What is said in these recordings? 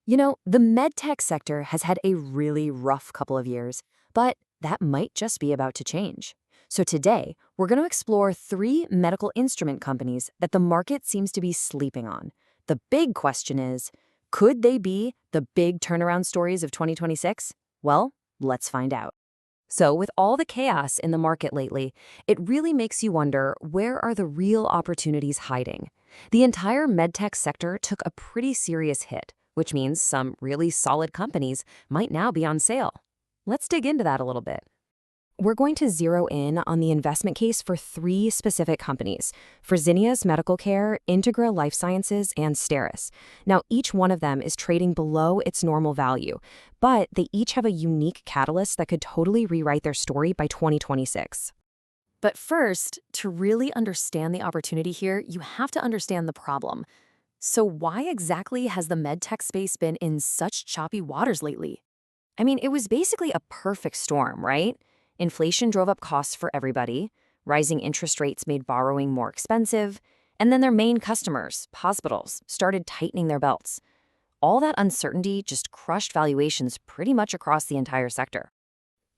The medtech sector has had a really rough couple of years, but that might just be about to change. So today, we're going to explore three medical instrument companies that the market seems to be sleeping on. The big question is, could they be the big turnaround stories of 2026? Well, let's find out. So with all the chaos in the market lately, it really makes you wonder, where are the real opportunities hiding? The entire medtech sector took a pretty serious hit, which means some really solid companies might now be on sale. Let's dig into that a little bit. We're going to zero in on the investment case for three specific companies: Fresenius Medical Care, Integra LifeSciences, and stabilise. Now, each one of them is trading below its normal value, but they each have a unique catalyst that could totally rewrite their story by 2026. But first, to really understand the opportunity here, you have to understand the problem. So why exactly has the medtech space been in such choppy waters lately? I mean, it was basically a perfect storm, right? Inflation drove up costs for everybody, rising interest rates made borrowing more expensive, and then their main customers, hospitals, started tightening their belts. All that uncertainty just crushed valuations pretty much across the entire sector.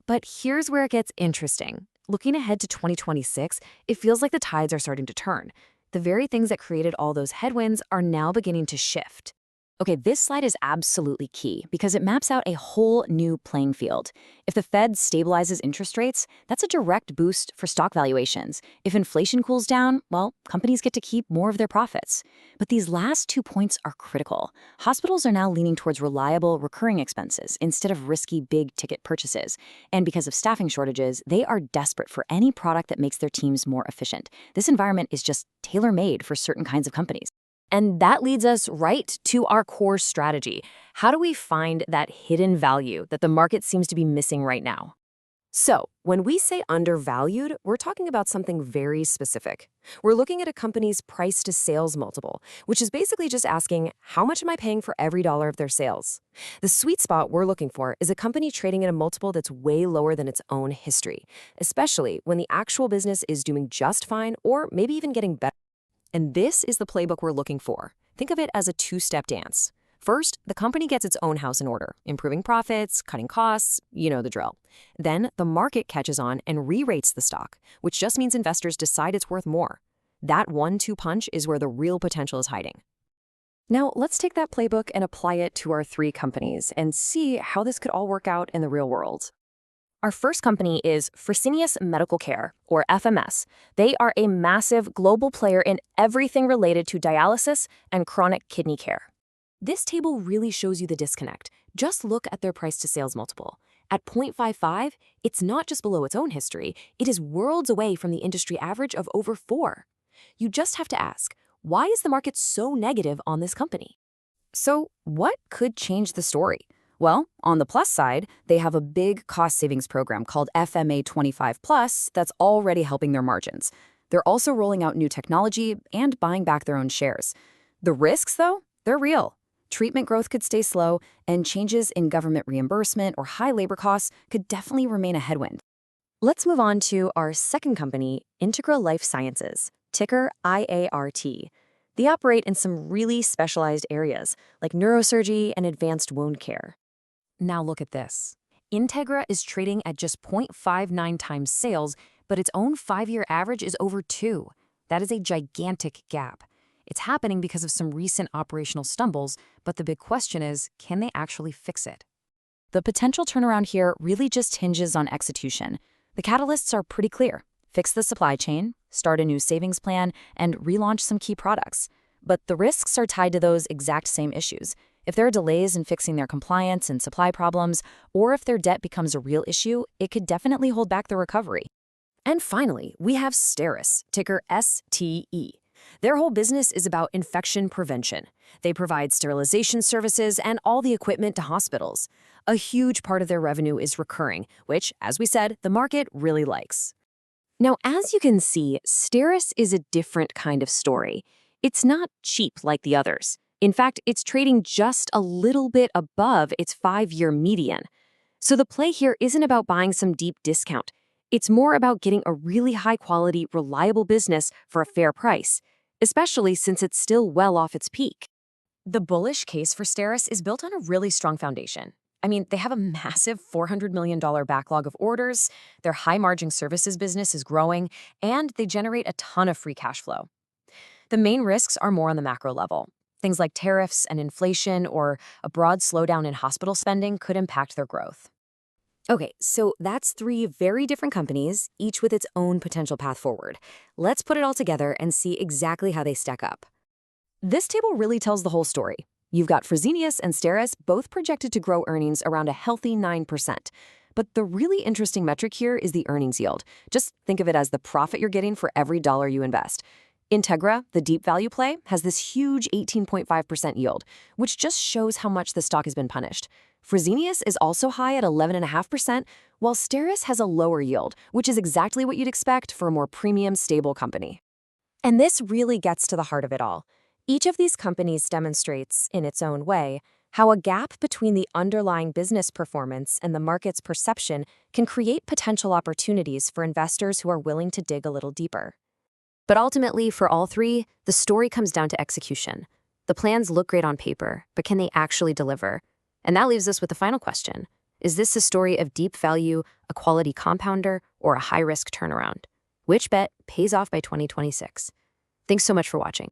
But here's where it gets interesting. Looking ahead to 2026, it feels like the tides are starting to turn. The very things that created all those headwinds are now beginning to shift. Okay, this slide is absolutely key because it maps out a whole new playing field. If the Fed stabilizes interest rates, that's a direct boost for stock valuations. If inflation cools down, well, companies get to keep more of their profits. But these last 2 points are critical. Hospitals are now leaning towards reliable, recurring expenses instead of risky, big-ticket purchases. And because of staffing shortages, they are desperate for any product that makes their teams more efficient. This environment is just tailor-made for certain kinds of companies. And that leads us right to our core strategy. How do we find that hidden value that the market seems to be missing right now? So, when we say undervalued, we're talking about something very specific. We're looking at a company's price to sales multiple, which is basically just asking, how much am I paying for every dollar of their sales? The sweet spot we're looking for is a company trading at a multiple that's way lower than its own history, especially when the actual business is doing just fine or maybe even getting better. And this is the playbook we're looking for. Think of it as a two-step dance. First, the company gets its own house in order, improving profits, cutting costs, you know the drill. Then, the market catches on and re-rates the stock, which just means investors decide it's worth more. That 1-2 punch is where the real potential is hiding. Now, let's take that playbook and apply it to our three companies and see how this could all work out in the real world. Our first company is Fresenius Medical Care, or FMS. They are a massive global player in everything related to dialysis and chronic kidney care. This table really shows you the disconnect. Just look at their price to sales multiple. At 0.55, it's not just below its own history, it is worlds away from the industry average of over 4. You just have to ask, why is the market so negative on this company? So, what could change the story? Well, on the plus side, they have a big cost savings program called FMA 25 Plus that's already helping their margins. They're also rolling out new technology and buying back their own shares. The risks, though, they're real. Treatment growth could stay slow, and changes in government reimbursement or high labor costs could definitely remain a headwind. Let's move on to our second company, Integra LifeSciences, ticker IART. They operate in some really specialized areas, like neurosurgery and advanced wound care. Now look at this. Integra is trading at just 0.59 times sales, but its own 5-year average is over 2. That is a gigantic gap. It's happening because of some recent operational stumbles, but the big question is, can they actually fix it? The potential turnaround here really just hinges on execution. The catalysts are pretty clear. Fix the supply chain, start a new savings plan, and relaunch some key products. But the risks are tied to those exact same issues. If there are delays in fixing their compliance and supply problems, or if their debt becomes a real issue, it could definitely hold back the recovery. And finally, we have stabilise, ticker STE. Their whole business is about infection prevention. They provide sterilization services and all the equipment to hospitals. A huge part of their revenue is recurring, which, as we said, the market really likes. Now, as you can see, stabilise is a different kind of story. It's not cheap like the others. In fact, it's trading just a little bit above its 5-year median. So the play here isn't about buying some deep discount. It's more about getting a really high-quality, reliable business for a fair price, especially since it's still well off its peak. The bullish case for STERIS is built on a really strong foundation. I mean, they have a massive $400 million backlog of orders, their high-margin services business is growing, and they generate a ton of free cash flow. The main risks are more on the macro level. Things like tariffs and inflation or a broad slowdown in hospital spending could impact their growth. Okay, so that's three very different companies, each with its own potential path forward. Let's put it all together and see exactly how they stack up. This table really tells the whole story. You've got Fresenius and STERIS both projected to grow earnings around a healthy 9%. But the really interesting metric here is the earnings yield. Just think of it as the profit you're getting for every dollar you invest. Integra, the deep value play, has this huge 18.5% yield, which just shows how much the stock has been punished. Fresenius is also high at 11.5%, while STERIS has a lower yield, which is exactly what you'd expect for a more premium, stable company. And this really gets to the heart of it all. Each of these companies demonstrates, in its own way, how a gap between the underlying business performance and the market's perception can create potential opportunities for investors who are willing to dig a little deeper. But ultimately, for all three, the story comes down to execution. The plans look great on paper, but can they actually deliver? And that leaves us with the final question. Is this a story of deep value, a quality compounder, or a high-risk turnaround? Which bet pays off by 2026? Thanks so much for watching.